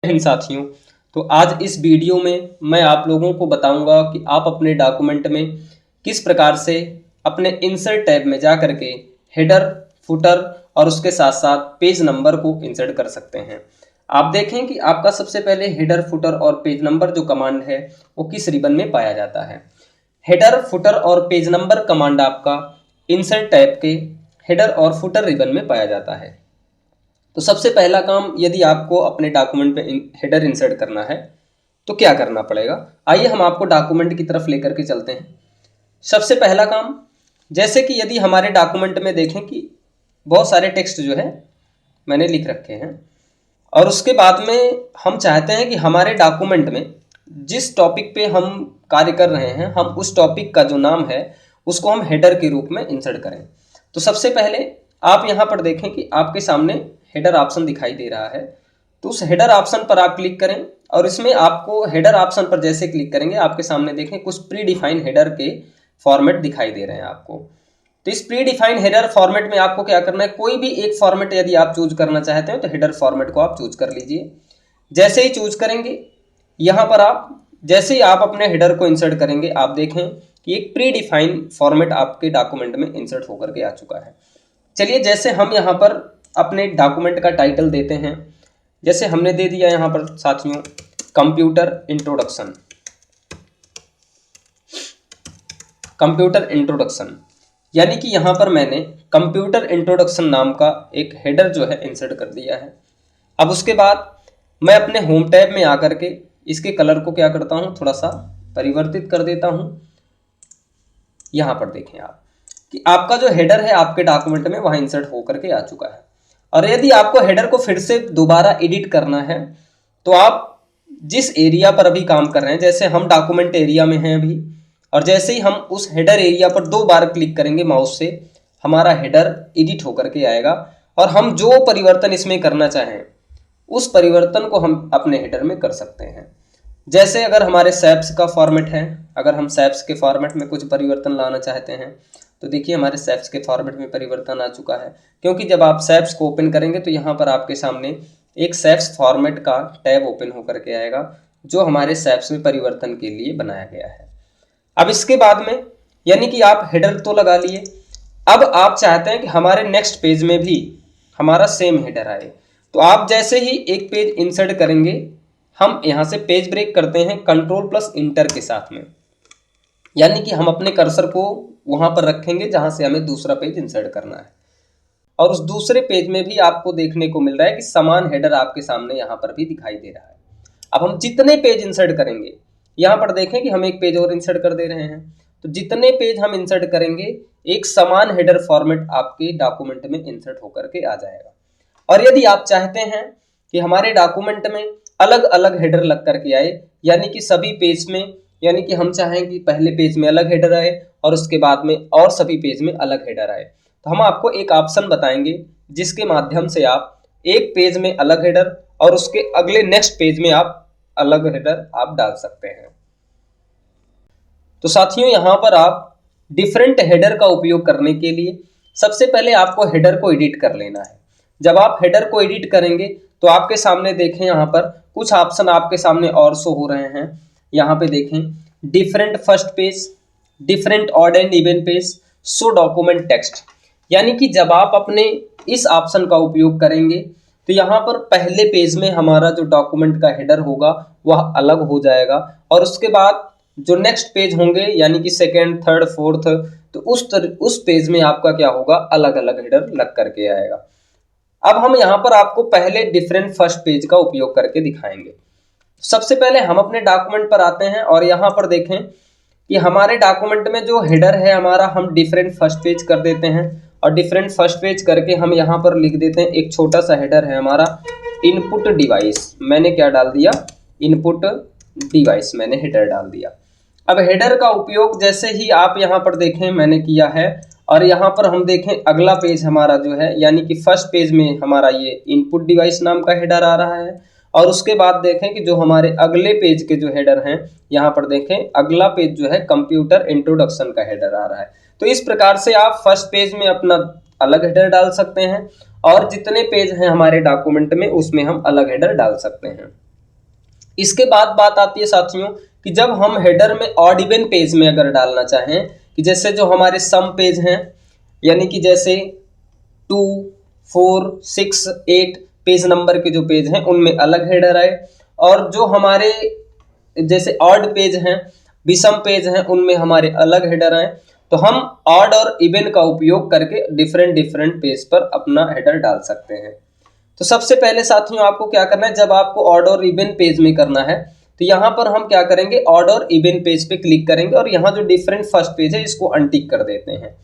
हिंद साथियों। तो आज इस वीडियो में मैं आप लोगों को बताऊंगा कि आप अपने डॉक्यूमेंट में किस प्रकार से अपने इंसर्ट टैब में जा करके हेडर, फुटर और उसके साथ साथ पेज नंबर को इंसर्ट कर सकते हैं। आप देखें कि आपका सबसे पहले हेडर, फुटर और पेज नंबर जो कमांड है वो किस रिबन में पाया जाता है। हेडर, फुटर और पेज नंबर कमांड आपका इंसर्ट टैब के हेडर और फुटर रिबन में पाया जाता है। तो सबसे पहला काम, यदि आपको अपने डॉक्यूमेंट पे हेडर इंसर्ट करना है तो क्या करना पड़ेगा, आइए हम आपको डॉक्यूमेंट की तरफ लेकर के चलते हैं। सबसे पहला काम, जैसे कि यदि हमारे डॉक्यूमेंट में देखें कि बहुत सारे टेक्स्ट जो है मैंने लिख रखे हैं और उसके बाद में हम चाहते हैं कि हमारे डॉक्यूमेंट में जिस टॉपिक पे हम कार्य कर रहे हैं, हम उस टॉपिक का जो नाम है उसको हम हेडर के रूप में इंसर्ट करें। तो सबसे पहले आप यहाँ पर देखें कि आपके सामने हेडर ऑप्शन दिखाई दे रहा है। तो उस हेडर ऑप्शन पर आप क्लिक करें और इसमें आपको हेडर ऑप्शन पर जैसे क्लिक करेंगे आपके सामने देखें कुछ प्री डिफाइन हेडर के फॉर्मेट दिखाई दे रहे हैं आपको। तो इस प्री डिफाइन हेडर फॉर्मेट में आपको क्या करना है, कोई भी एक फॉर्मेट यदि आप चूज करना चाहते हैं तो हेडर फॉर्मेट को आप चूज कर लीजिए। जैसे ही चूज करेंगे, यहाँ पर आप जैसे ही आप अपने हेडर को इंसर्ट करेंगे आप देखें कि एक प्री डिफाइन फॉर्मेट आपके डॉक्यूमेंट में इंसर्ट होकर के आ चुका है। चलिए, जैसे हम यहाँ पर अपने डॉक्यूमेंट का टाइटल देते हैं, जैसे हमने दे दिया यहाँ पर साथियों कंप्यूटर इंट्रोडक्शन। कंप्यूटर इंट्रोडक्शन यानी कि यहाँ पर मैंने कंप्यूटर इंट्रोडक्शन नाम का एक हेडर जो है इंसर्ट कर दिया है। अब उसके बाद मैं अपने होम टैब में आकर के इसके कलर को क्या करता हूँ, थोड़ा सा परिवर्तित कर देता हूँ। यहाँ पर देखें आप कि आपका जो हेडर है आपके डॉक्यूमेंट में वहाँ इंसर्ट होकर के आ चुका है। और यदि आपको हेडर को फिर से दोबारा एडिट करना है तो आप जिस एरिया पर अभी काम कर रहे हैं, जैसे हम डॉक्यूमेंट एरिया में हैं अभी, और जैसे ही हम उस हेडर एरिया पर 2 बार क्लिक करेंगे माउस से, हमारा हेडर एडिट होकर के आएगा और हम जो परिवर्तन इसमें करना चाहें उस परिवर्तन को हम अपने हेडर में कर सकते हैं। जैसे अगर हमारे सैप्स का फॉर्मेट है, अगर हम सैप्स के फॉर्मेट में कुछ परिवर्तन लाना चाहते हैं तो देखिए हमारे सैप्स के फॉर्मेट में परिवर्तन आ चुका है। क्योंकि जब आप सैप्स को ओपन करेंगे तो यहाँ पर आपके सामने एक सैप्स फॉर्मेट का टैब ओपन होकर के आएगा जो हमारे सैप्स में परिवर्तन के लिए बनाया गया है। अब इसके बाद में यानी कि आप हेडर तो लगा लिए, अब आप चाहते हैं कि हमारे नेक्स्ट पेज में भी हमारा सेम हेडर आए। तो आप जैसे ही एक पेज इंसर्ट करेंगे, हम यहाँ से पेज ब्रेक करते हैं Ctrl+Enter के साथ में, यानी कि हम अपने कर्सर को वहां पर रखेंगे जहां से हमें दूसरा पेज इंसर्ट करना है। और उस दूसरे पेज में भी आपको देखने को मिल रहा है कि समान हेडर आपके सामने यहाँ पर भी दिखाई दे रहा है। अब हम जितने पेज इंसर्ट करेंगे, यहाँ पर देखें कि हम एक पेज और इंसर्ट कर दे रहे हैं, तो जितने पेज हम इंसर्ट करेंगे एक समान हेडर फॉर्मेट आपके डॉक्यूमेंट में इंसर्ट होकर के आ जाएगा। और यदि आप चाहते हैं कि हमारे डॉक्यूमेंट में अलग अलग हेडर लग करके आए, यानी कि सभी पेज में, यानी कि हम चाहें कि पहले पेज में अलग हेडर आए और उसके बाद में और सभी पेज में अलग हेडर आए, तो हम आपको एक ऑप्शन बताएंगे जिसके माध्यम से आप एक पेज में अलग हेडर और उसके अगले नेक्स्ट पेज में आप अलग हेडर आप डाल सकते हैं। तो साथियों, यहाँ पर आप डिफरेंट हेडर का उपयोग करने के लिए सबसे पहले आपको हेडर को एडिट कर लेना है। जब आप हेडर को एडिट करेंगे तो आपके सामने देखें यहाँ पर कुछ ऑप्शन आपके सामने और शो हो रहे हैं। यहाँ पे देखें different first page, different odd and even page, show document text, यानी कि जब आप अपने इस ऑप्शन का उपयोग करेंगे तो यहाँ पर पहले पेज में हमारा जो डॉक्यूमेंट का हेडर होगा वह अलग हो जाएगा और उसके बाद जो नेक्स्ट पेज होंगे यानी कि सेकेंड, थर्ड, फोर्थ, तो उस पेज में आपका क्या होगा, अलग अलग हेडर लग करके आएगा। अब हम यहाँ पर आपको पहले डिफरेंट फर्स्ट पेज का उपयोग करके दिखाएंगे। सबसे पहले हम अपने डॉक्यूमेंट पर आते हैं और यहाँ पर देखें कि हमारे डॉक्यूमेंट में जो हेडर है हमारा, हम डिफरेंट फर्स्ट पेज कर देते हैं और डिफरेंट फर्स्ट पेज करके हम यहाँ पर लिख देते हैं एक छोटा सा हेडर है हमारा इनपुट डिवाइस। मैंने क्या डाल दिया, इनपुट डिवाइस मैंने हेडर डाल दिया। अब हेडर का उपयोग जैसे ही आप यहाँ पर देखें मैंने किया है और यहाँ पर हम देखें अगला पेज हमारा जो है, यानी कि फर्स्ट पेज में हमारा ये इनपुट डिवाइस नाम का हेडर आ रहा है और उसके बाद देखें कि जो हमारे अगले पेज के जो हेडर हैं, यहाँ पर देखें अगला पेज जो है कंप्यूटर इंट्रोडक्शन का हेडर आ रहा है। तो इस प्रकार से आप फर्स्ट पेज में अपना अलग हेडर डाल सकते हैं और जितने पेज हैं हमारे डॉक्यूमेंट में उसमें हम अलग हेडर डाल सकते हैं। इसके बाद बात आती है साथियों कि जब हम हेडर में ऑड इवन पेज में अगर डालना चाहें कि जैसे जो हमारे सम पेज हैं, यानी कि जैसे 2, 4, 6, 8 पेज नंबर के जो पेज हैं उनमें अलग हेडर आए, और जो हमारे जैसे ऑड पेज हैं, विषम पेज हैं, उनमें हमारे अलग हेडर आए, तो हम ऑड और इवन का उपयोग करके डिफरेंट डिफरेंट पेज पर अपना हेडर डाल सकते हैं। तो सबसे पहले साथियों आपको क्या करना है, जब आपको ऑड और इवन पेज में करना है तो यहाँ पर हम क्या करेंगे, ऑड और इवन पेज पे क्लिक करेंगे और यहाँ जो डिफरेंट फर्स्ट पेज है इसको अनटिक कर देते हैं,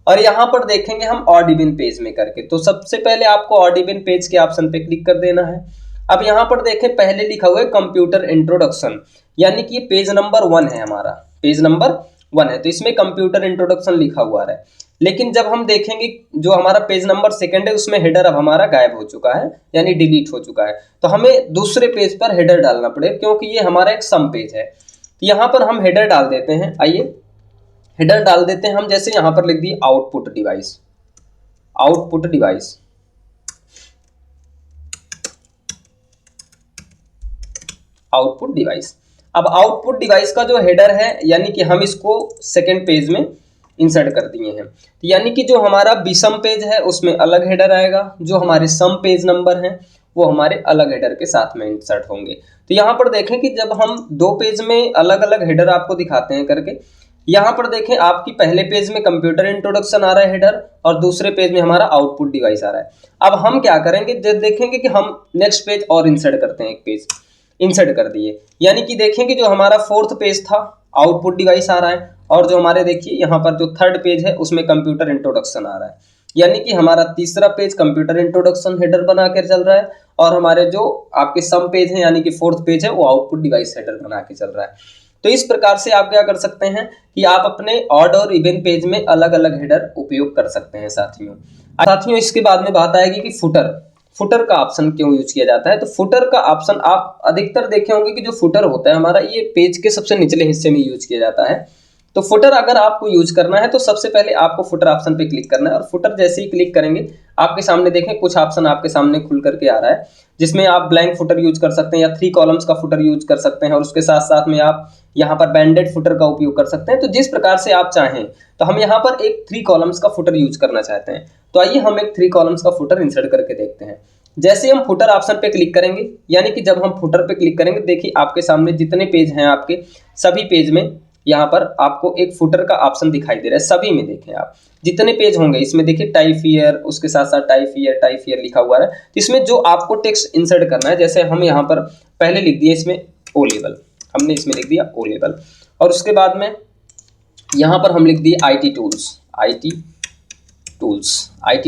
और यहाँ पर देखेंगे हम ऑड इवन पेज में करके। तो सबसे पहले आपको ऑड इवन पेज के ऑप्शन पे क्लिक कर देना है। अब यहाँ पर देखें पहले लिखा हुआ है कंप्यूटर इंट्रोडक्शन, यानी कि पेज नंबर 1 है, हमारा पेज नंबर 1 है, तो इसमें कंप्यूटर इंट्रोडक्शन लिखा हुआ है। लेकिन जब हम देखेंगे जो हमारा पेज नंबर 2 है उसमें हेडर अब हमारा गायब हो चुका है, यानी डिलीट हो चुका है, तो हमें दूसरे पेज पर हेडर डालना पड़ेगा क्योंकि ये हमारा एक सम पेज है। तो यहाँ पर हम हेडर डाल देते हैं, आइए हेडर डाल देते हैं हम, जैसे यहाँ पर लिख दिए output device, output device, output device. अब आउटपुट डिवाइस का जो हेडर है यानी कि हम इसको सेकंड पेज में इंसर्ट कर दिए हैं, तो यानी कि जो हमारा विषम पेज है उसमें अलग हेडर आएगा, जो हमारे सम पेज नंबर हैं वो हमारे अलग हेडर के साथ में इंसर्ट होंगे। तो यहाँ पर देखें कि जब हम दो पेज में अलग अलग हेडर आपको दिखाते हैं करके, यहाँ पर देखें आपकी पहले पेज में कंप्यूटर इंट्रोडक्शन आ रहा है हेडर और दूसरे पेज में हमारा आउटपुट डिवाइस आ रहा है। अब हम क्या करेंगे, जब देखेंगे कि हम नेक्स्ट पेज और इंसर्ट करते हैं, एक पेज इंसर्ट कर दिए, यानी कि देखेंगे जो हमारा 4th पेज था आउटपुट डिवाइस आ रहा है, और जो हमारे देखिए यहाँ पर जो 3rd पेज है उसमें कंप्यूटर इंट्रोडक्शन आ रहा है, यानी कि हमारा तीसरा पेज कंप्यूटर इंट्रोडक्शन हेडर बना कर चल रहा है, और हमारे जो आपके सम पेज हैं यानी कि 4th पेज है वो आउटपुट डिवाइस हेडर बना के चल रहा है। तो इस प्रकार से आप क्या कर सकते हैं कि आप अपने ऑड और इवन पेज में अलग अलग हेडर उपयोग कर सकते हैं साथियों। इसके बाद में बात आएगी कि फुटर का ऑप्शन क्यों यूज किया जाता है। तो फुटर का ऑप्शन आप अधिकतर देखे होंगे कि जो फुटर होता है हमारा ये पेज के सबसे निचले हिस्से में यूज किया जाता है। तो फुटर अगर आपको यूज करना है तो सबसे पहले आपको फुटर ऑप्शन पे क्लिक करना है, और फुटर जैसे ही क्लिक करेंगे आपके सामने देखें कुछ ऑप्शन आपके सामने खुल करके आ रहा है, जिसमें आप ब्लैंक फुटर यूज कर सकते हैं या 3 कॉलम्स का फुटर यूज कर सकते हैं, और उसके साथ साथ में आप यहाँ पर बैंडेड फुटर का उपयोग कर सकते हैं। तो जिस प्रकार से आप चाहें, तो हम यहाँ पर एक 3 कॉलम्स का फुटर यूज करना चाहते हैं, तो आइए हम एक 3 कॉलम्स का फुटर इंसर्ट करके देखते हैं। जैसे हम फुटर ऑप्शन पे क्लिक करेंगे, यानी कि जब हम फुटर पे क्लिक करेंगे देखिए आपके सामने जितने पेज हैं आपके सभी पेज में यहाँ पर आपको एक फुटर का ऑप्शन दिखाई दे रहा है। सभी में देखें आप जितने पेज होंगे इसमें देखिए टाइप ईयर, उसके साथ साथ टाइप ईयर लिखा हुआ है। तो इसमें जो आपको टेक्स्ट इंसर्ट करना है, जैसे हम यहाँ पर पहले लिख दिए इसमें ओ लेवल, हमने इसमें लिख दिया ओ लेवल, और उसके बाद में यहाँ पर हम लिख दिए आई टी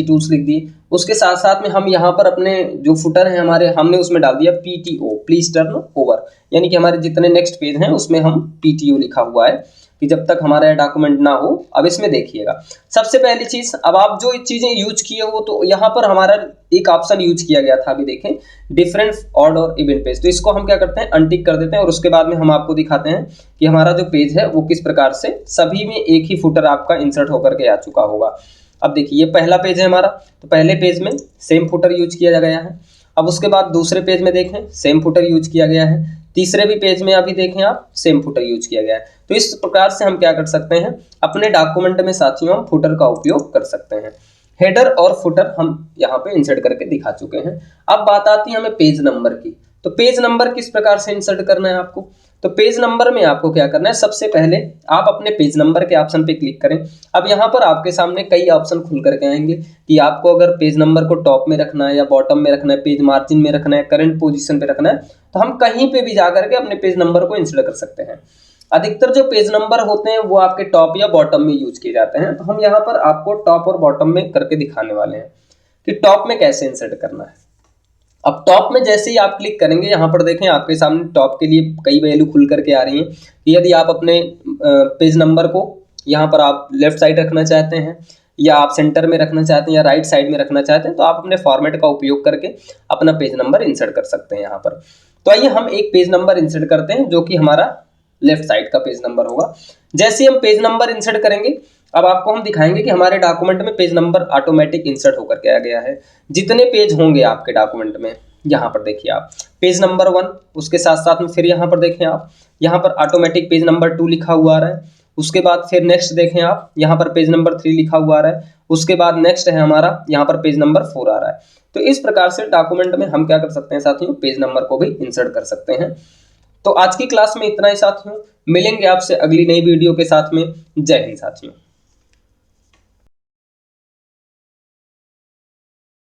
टूल्स लिख दिए। उसके साथ साथ में हम यहाँ पर अपने जो फुटर है हमारे, हमने उसमें डाल दिया PTO, प्लीज टर्न ओवर, यानी कि हमारे जितने नेक्स्ट पेज हैं उसमें हम PTO लिखा हुआ है कि जब तक हमारा डॉक्यूमेंट ना हो। अब इसमें देखिएगा सबसे पहली चीज, अब आप जो चीजें यूज किए हो तो यहाँ पर हमारा एक ऑप्शन यूज किया गया था, अभी देखें डिफरेंट ऑड और इवन पेज, तो इसको हम क्या करते हैं अनटिक कर देते हैं, और उसके बाद में हम आपको दिखाते हैं कि हमारा जो पेज है वो किस प्रकार से सभी में एक ही फुटर आपका इंसर्ट होकर के आ चुका होगा। अब देखिए ये पहला पेज है हमारा, तो पहले पेज में सेम फुटर यूज किया गया है। अब उसके बाद दूसरे पेज में देखें सेम फुटर यूज किया गया है, तीसरे भी पेज में अभी देखें आप सेम फुटर यूज किया गया है। तो इस प्रकार से हम क्या कर सकते हैं, अपने डॉक्यूमेंट में साथियों हम फुटर का उपयोग कर सकते हैं। हेडर और फुटर हम यहाँ पे इंसर्ट करके दिखा चुके हैं। अब बात आती है हमें पेज नंबर की। तो पेज नंबर किस प्रकार से इंसर्ट करना है आपको, तो पेज नंबर में आपको क्या करना है, सबसे पहले आप अपने पेज नंबर के ऑप्शन पे क्लिक करें। अब यहाँ पर आपके सामने कई ऑप्शन खुल करके आएंगे कि आपको अगर पेज नंबर को टॉप में रखना है या बॉटम में रखना है, पेज मार्जिन में रखना है, करंट पोजीशन पे रखना है, तो हम कहीं पे भी जाकर के अपने पेज नंबर को इंसर्ट कर सकते हैं। अधिकतर जो पेज नंबर होते हैं वो आपके टॉप या बॉटम में यूज किए जाते हैं, तो हम यहाँ पर आपको टॉप और बॉटम में करके दिखाने वाले हैं कि टॉप में कैसे इंसर्ट करना है। अब टॉप में जैसे ही आप क्लिक करेंगे, यहाँ पर देखें आपके सामने टॉप के लिए कई वैल्यू खुल करके आ रही हैं कि यदि आप अपने पेज नंबर को यहाँ पर आप लेफ्ट साइड रखना चाहते हैं, या आप सेंटर में रखना चाहते हैं, या राइट साइड में रखना चाहते हैं, तो आप अपने फॉर्मेट का उपयोग करके अपना पेज नंबर इंसर्ट कर सकते हैं यहाँ पर। तो आइए हम एक पेज नंबर इंसर्ट करते हैं जो कि हमारा लेफ्ट साइड का पेज नंबर होगा। जैसे हम पेज नंबर इंसर्ट करेंगे, अब आपको हम दिखाएंगे कि हमारे डॉक्यूमेंट में पेज नंबर ऑटोमेटिक इंसर्ट होकर के आ गया है। जितने पेज होंगे आपके डॉक्यूमेंट में, यहाँ पर देखिए आप पेज नंबर 1, उसके साथ साथ में फिर यहाँ पर देखें आप, यहाँ पर ऑटोमेटिक पेज नंबर 2 लिखा हुआ आ रहा है। उसके बाद फिर नेक्स्ट देखें आप, यहाँ पर पेज नंबर 3 लिखा हुआ आ रहा है। उसके बाद नेक्स्ट है हमारा यहाँ पर पेज नंबर 4 आ रहा है। तो इस प्रकार से डॉक्यूमेंट में हम क्या कर सकते हैं साथियों, पेज नंबर को भी इंसर्ट कर सकते हैं। तो आज की क्लास में इतना ही साथियों, मिलेंगे आपसे अगली नई वीडियो के साथ में। जय हिंद साथियों।